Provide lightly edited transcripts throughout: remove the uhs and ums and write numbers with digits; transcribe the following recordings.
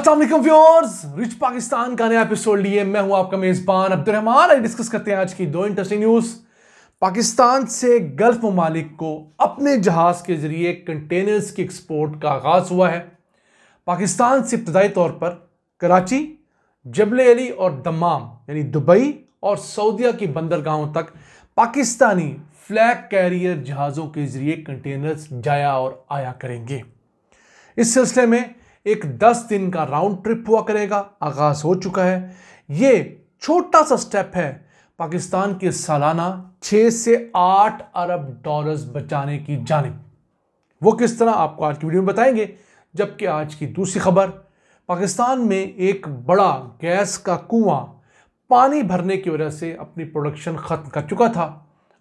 अस्सलाम वालेकुम viewers, rich Pakistan का नया एपिसोड लिए मैं हूं आपका मेजबान अब्दुर्रहमान। आज डिस्कस करते हैं आज की दो इंटरेस्टिंग न्यूज़। पाकिस्तान से गल्फ ममालिक को अपने जहाज के जरिए कंटेनर्स की एक्सपोर्ट का आगाज हुआ है। पाकिस्तान से इब्तदाई तौर पर कराची, जबल अली और दम्माम यानी दुबई और सऊदीया की बंदरगाहों तक पाकिस्तानी फ्लैग कैरियर जहाज़ों के जरिए कंटेनर्स जाया और आया करेंगे। इस सिलसिले में एक 10 दिन का राउंड ट्रिप हुआ करेगा, आगाज हो चुका है। ये छोटा सा स्टेप है पाकिस्तान के सालाना 6 से 8 अरब डॉलर्स बचाने की जानिब। वो किस तरह आपको आज की वीडियो में बताएंगे। जबकि आज की दूसरी खबर, पाकिस्तान में एक बड़ा गैस का कुआं पानी भरने की वजह से अपनी प्रोडक्शन खत्म कर चुका था।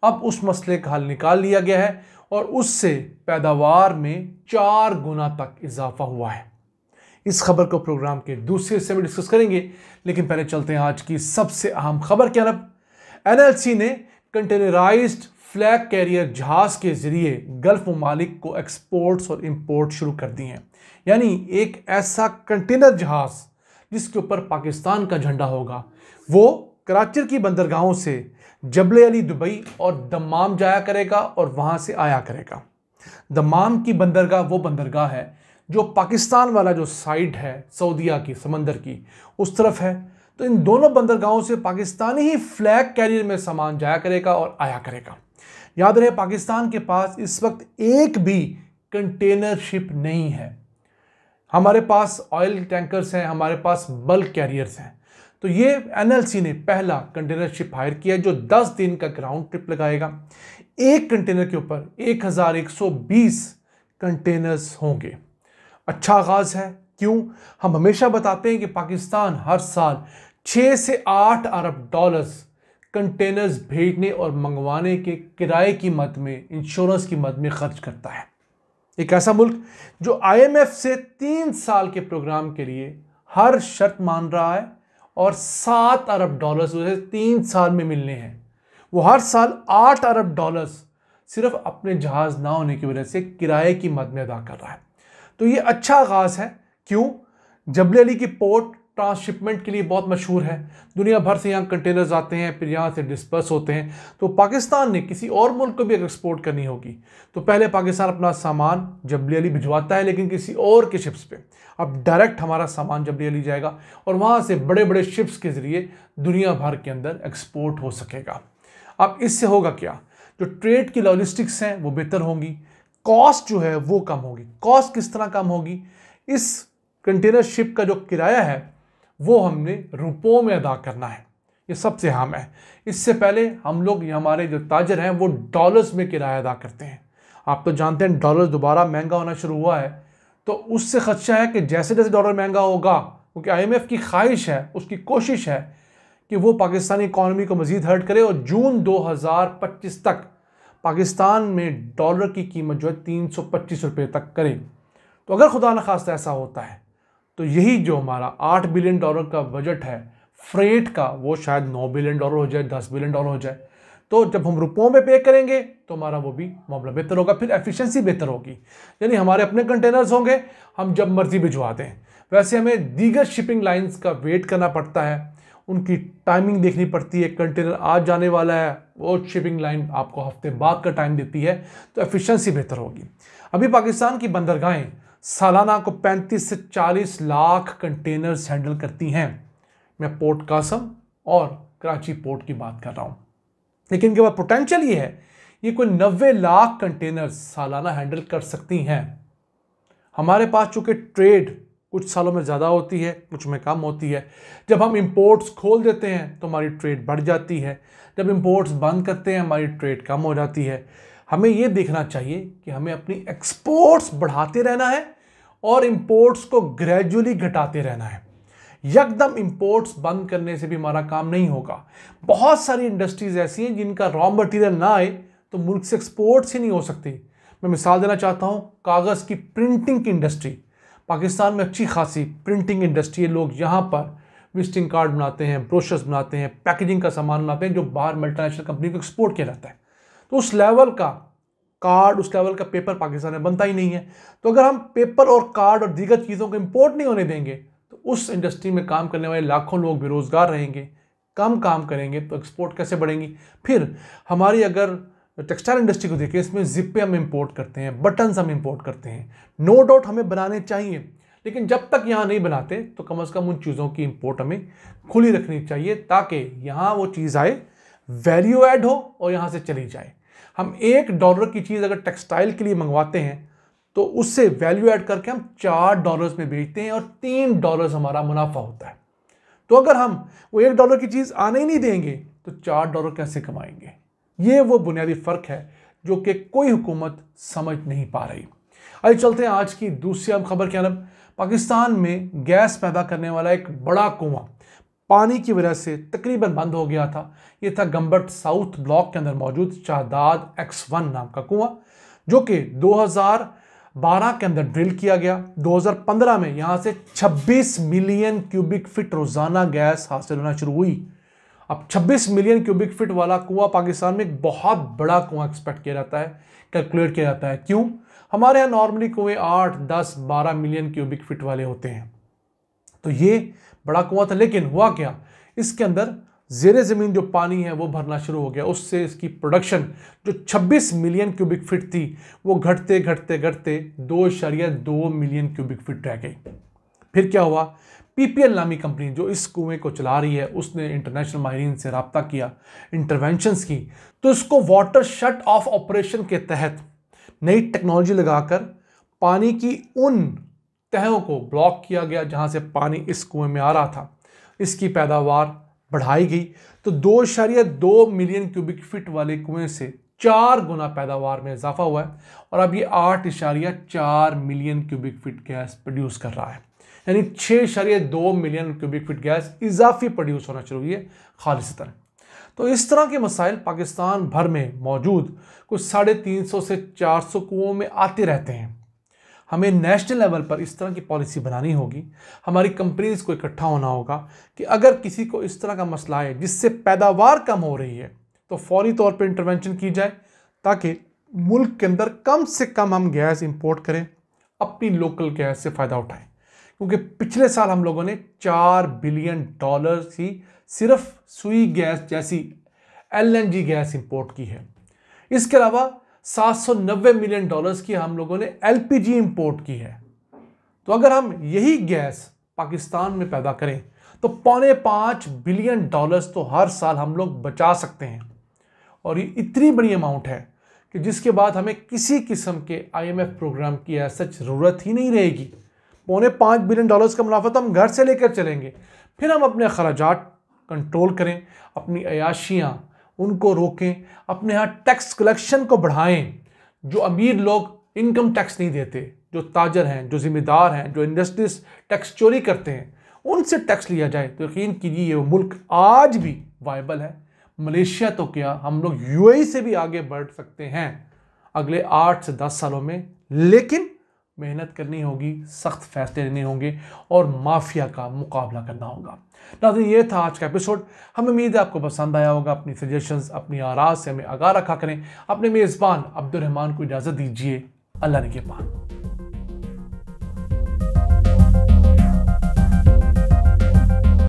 अब उस मसले का हल निकाल लिया गया है और उससे पैदावार में 4 गुना तक इजाफा हुआ है। इस खबर को प्रोग्राम के दूसरे हिस्से में डिस्कस करेंगे, लेकिन पहले चलते हैं आज की सबसे अहम खबर की तरफ। एनएलसी ने कंटेनराइज्ड फ्लैग कैरियर जहाज के जरिए गल्फ ममालिक को एक्सपोर्ट्स और इंपोर्ट शुरू कर दी हैं। यानी एक ऐसा कंटेनर जहाज जिसके ऊपर पाकिस्तान का झंडा होगा, वो कराची की बंदरगाहों से जबल अली दुबई और दम्माम जाया करेगा और वहां से आया करेगा। दम्माम की बंदरगाह वो बंदरगाह है जो पाकिस्तान वाला जो साइड है सऊदीया की समंदर की उस तरफ है। तो इन दोनों बंदरगाहों से पाकिस्तानी ही फ्लैग कैरियर में सामान जाया करेगा और आया करेगा। याद रहे, पाकिस्तान के पास इस वक्त एक भी कंटेनर शिप नहीं है। हमारे पास ऑयल टैंकर्स हैं, हमारे पास बल्क कैरियर्स हैं। तो ये एनएलसी ने पहला कंटेनर शिप हायर किया जो 10 दिन का ग्राउंड ट्रिप लगाएगा। एक कंटेनर के ऊपर 1120 कंटेनर्स होंगे। अच्छा आगाज है। क्यों? हम हमेशा बताते हैं कि पाकिस्तान हर साल 6 से 8 अरब डॉलर्स कंटेनर्स भेजने और मंगवाने के किराए की मद में, इंश्योरेंस की मद में खर्च करता है। एक ऐसा मुल्क जो आईएमएफ से 3 साल के प्रोग्राम के लिए हर शर्त मान रहा है और 7 अरब डॉलर्स उसे 3 साल में मिलने हैं। वो हर साल 8 अरब डॉलर्स सिर्फ अपने जहाज ना होने की वजह से किराए की मद में अदा कर रहा है। तो ये अच्छा आगाज है। क्यों? जबल अली की पोर्ट ट्रांसशिपमेंट के लिए बहुत मशहूर है। दुनिया भर से यहाँ कंटेनर्स आते हैं, फिर यहाँ से डिस्पर्स होते हैं। तो पाकिस्तान ने किसी और मुल्क को भी अगर एक्सपोर्ट करनी होगी तो पहले पाकिस्तान अपना सामान जबल अली भिजवाता है, लेकिन किसी और के शिप्स पे। अब डायरेक्ट हमारा सामान जबल अली जाएगा और वहाँ से बड़े बड़े शिप्स के ज़रिए दुनिया भर के अंदर एक्सपोर्ट हो सकेगा। अब इससे होगा क्या? जो ट्रेड की लॉजिस्टिक्स हैं वो बेहतर होंगी, कॉस्ट जो है वो कम होगी। कॉस्ट किस तरह कम होगी? इस कंटेनर शिप का जो किराया है वो हमने रुपयों में अदा करना है। ये सबसे अहम है। इससे पहले हम लोग, हमारे जो ताजर हैं, वो डॉलर्स में किराया अदा करते हैं। आप तो जानते हैं डॉलर दोबारा महंगा होना शुरू हुआ है, तो उससे खदशा है कि जैसे जैसे डॉलर महंगा होगा, क्योंकि आईएमएफ की ख्वाहिश है, उसकी कोशिश है कि वो पाकिस्तानी इकॉनमी को मज़ीद हर्ट करे और जून 2025 तक पाकिस्तान में डॉलर की कीमत जो है 325 रुपये तक करे। तो अगर खुदा न खास्ता ऐसा होता है तो यही जो हमारा 8 बिलियन डॉलर का बजट है फ्रेट का, वो शायद 9 बिलियन डॉलर हो जाए, 10 बिलियन डॉलर हो जाए। तो जब हम रुपयों में पे करेंगे तो हमारा वो भी मामला बेहतर होगा, फिर एफिशिएंसी बेहतर होगी। यानी हमारे अपने कंटेनर्स होंगे, हम जब मर्जी भिजवा दें। वैसे हमें दीगर शिपिंग लाइन्स का वेट करना पड़ता है, उनकी टाइमिंग देखनी पड़ती है। कंटेनर आज जाने वाला है, वो शिपिंग लाइन आपको हफ्ते बाद का टाइम देती है, तो एफिशिएंसी बेहतर होगी। अभी पाकिस्तान की बंदरगाहें सालाना को 35 से 40 लाख कंटेनर्स हैंडल करती हैं। मैं पोर्ट कासम और कराची पोर्ट की बात कर रहा हूँ, लेकिन इनके बाद पोटेंशियल ये है, ये कोई 90 लाख कंटेनर्स सालाना हैंडल कर सकती हैं। हमारे पास चूँकि ट्रेड कुछ सालों में ज़्यादा होती है, कुछ में कम होती है। जब हम इंपोर्ट्स खोल देते हैं तो हमारी ट्रेड बढ़ जाती है, जब इंपोर्ट्स बंद करते हैं हमारी ट्रेड कम हो जाती है। हमें ये देखना चाहिए कि हमें अपनी एक्सपोर्ट्स बढ़ाते रहना है और इंपोर्ट्स को ग्रेजुअली घटाते रहना है। यकदम इंपोर्ट्स बंद करने से भी हमारा काम नहीं होगा। बहुत सारी इंडस्ट्रीज़ ऐसी हैं जिनका रॉ मटेरियल ना आए तो मुल्क से एक्सपोर्ट्स ही नहीं हो सकती। मैं मिसाल देना चाहता हूँ, कागज़ की प्रिंटिंग की इंडस्ट्री। पाकिस्तान में अच्छी खासी प्रिंटिंग इंडस्ट्री है। लोग यहाँ पर विजिटिंग कार्ड बनाते हैं, ब्रोशर्स बनाते हैं, पैकेजिंग का सामान बनाते हैं जो बाहर मल्टीनेशनल कंपनी को एक्सपोर्ट किया जाता है। तो उस लेवल का कार्ड, उस लेवल का पेपर पाकिस्तान में बनता ही नहीं है। तो अगर हम पेपर और कार्ड और दीगर चीज़ों को इंपोर्ट नहीं होने देंगे तो उस इंडस्ट्री में काम करने वाले लाखों लोग बेरोजगार रहेंगे, कम काम करेंगे तो एक्सपोर्ट कैसे बढ़ेंगी। फिर हमारी अगर टेक्सटाइल इंडस्ट्री को देखें, इसमें जिप्पे हम इंपोर्ट करते हैं, बटन्स हम इंपोर्ट करते हैं, नो डाउट हमें बनाने चाहिए, लेकिन जब तक यहाँ नहीं बनाते तो कम से कम उन चीज़ों की इंपोर्ट हमें खुली रखनी चाहिए ताकि यहाँ वो चीज़ आए, वैल्यू ऐड हो और यहाँ से चली जाए। हम $1 की चीज़ अगर टेक्सटाइल के लिए मंगवाते हैं तो उससे वैल्यू ऐड करके हम $4 में बेचते हैं और $3 हमारा मुनाफा होता है। तो अगर हम वो $1 की चीज़ आने ही नहीं देंगे तो $4 कैसे कमाएंगे। ये वो बुनियादी फ़र्क है जो कि कोई हुकूमत समझ नहीं पा रही। आइए चलते हैं आज की दूसरी अहम खबर की तरफ। पाकिस्तान में गैस पैदा करने वाला एक बड़ा कुआं पानी की वजह से तकरीबन बंद हो गया था। ये था गंबट साउथ ब्लॉक के अंदर मौजूद शाहदाद X1 नाम का कुआं, जो कि 2012 के अंदर ड्रिल किया गया। 2015 में यहाँ से 26 मिलियन क्यूबिक फीट रोजाना गैस हासिल होना शुरू हुई। अब 26 मिलियन क्यूबिक फीट वाला कुआं पाकिस्तान में एक बहुत बड़ा कुआं एक्सपेक्ट किया जाता है, कैलकुलेट किया जाता है। क्यों? हमारे यहाँ नॉर्मली कुएं 8, 10, 12 मिलियन क्यूबिक फीट वाले होते हैं, तो ये बड़ा कुआं था। लेकिन हुआ क्या, इसके अंदर ज़ेरे ज़मीन जो पानी है वो भरना शुरू हो गया। उससे इसकी प्रोडक्शन जो 26 मिलियन क्यूबिक फीट थी वो घटते घटते घटते 2.2 मिलियन क्यूबिक फीट रह गई। फिर क्या हुआ, PPL नामी कंपनी जो इस कुएं को चला रही है उसने इंटरनेशनल माहिरीन से रब्ता किया, इंटरवेंशंस की, तो इसको वाटर शट ऑफ ऑपरेशन के तहत नई टेक्नोलॉजी लगाकर पानी की उन तहों को ब्लॉक किया गया जहां से पानी इस कुएं में आ रहा था। इसकी पैदावार बढ़ाई गई तो 2.2 मिलियन क्यूबिक फीट वाले कुएं से 4 गुना पैदावार में इजाफा हुआ है और अब ये 8.4 million cubic feet gas produce कर रहा है, यानी 6.2 मिलियन क्यूबिक फीट गैस इजाफी प्रोड्यूस होना शुरू हुई है खालिसतन। तो इस तरह के मसाइल पाकिस्तान भर में मौजूद कुछ 350 से 400 कुओं में आते रहते हैं। हमें नेशनल लेवल पर इस तरह की पॉलिसी बनानी होगी, हमारी कंपनीज को इकट्ठा होना होगा कि अगर किसी को इस तरह का मसला है जिससे पैदावार कम हो रही है तो फौरी तौर पर इंटरवेंशन की जाए ताकि मुल्क के अंदर कम से कम हम गैस इंपोर्ट करें, अपनी लोकल गैस से फ़ायदा उठाएं। क्योंकि पिछले साल हम लोगों ने $4 बिलियन की सिर्फ सुई गैस जैसी LNG गैस इंपोर्ट की है। इसके अलावा $790 मिलियन की हम लोगों ने LPG इंपोर्ट की है। तो अगर हम यही गैस पाकिस्तान में पैदा करें तो $5.25 बिलियन तो हर साल हम लोग बचा सकते हैं। और ये इतनी बड़ी अमाउंट है कि जिसके बाद हमें किसी किस्म के IMF प्रोग्राम की ऐसा ज़रूरत ही नहीं रहेगी। $5.25 बिलियन का मुनाफा तो हम घर से लेकर चलेंगे। फिर हम अपने खर्चात कंट्रोल करें, अपनी अयाशियाँ उनको रोकें, अपने यहाँ टैक्स कलेक्शन को बढ़ाएं। जो अमीर लोग इनकम टैक्स नहीं देते, जो ताजर हैं, जो ज़िम्मेदार हैं, जो इंडस्ट्रीज टैक्स चोरी करते हैं, उनसे टैक्स लिया जाए तो यकीन कीजिए ये मुल्क आज भी वायबल है। मलेशिया तो क्या, हम लोग UAE से भी आगे बढ़ सकते हैं अगले 8 से 10 सालों में। लेकिन मेहनत करनी होगी, सख्त फैसले लेने होंगे और माफिया का मुकाबला करना होगा। नाज़रीन, ये था आज का एपिसोड। हमें उम्मीद है आपको पसंद आया होगा। अपनी सजेशंस, अपनी आराज़ से हमें आगाह रखा करें। अपने मेज़बान अब्दुल रहमान को इजाज़त दीजिए। अल्लाह निगहबान।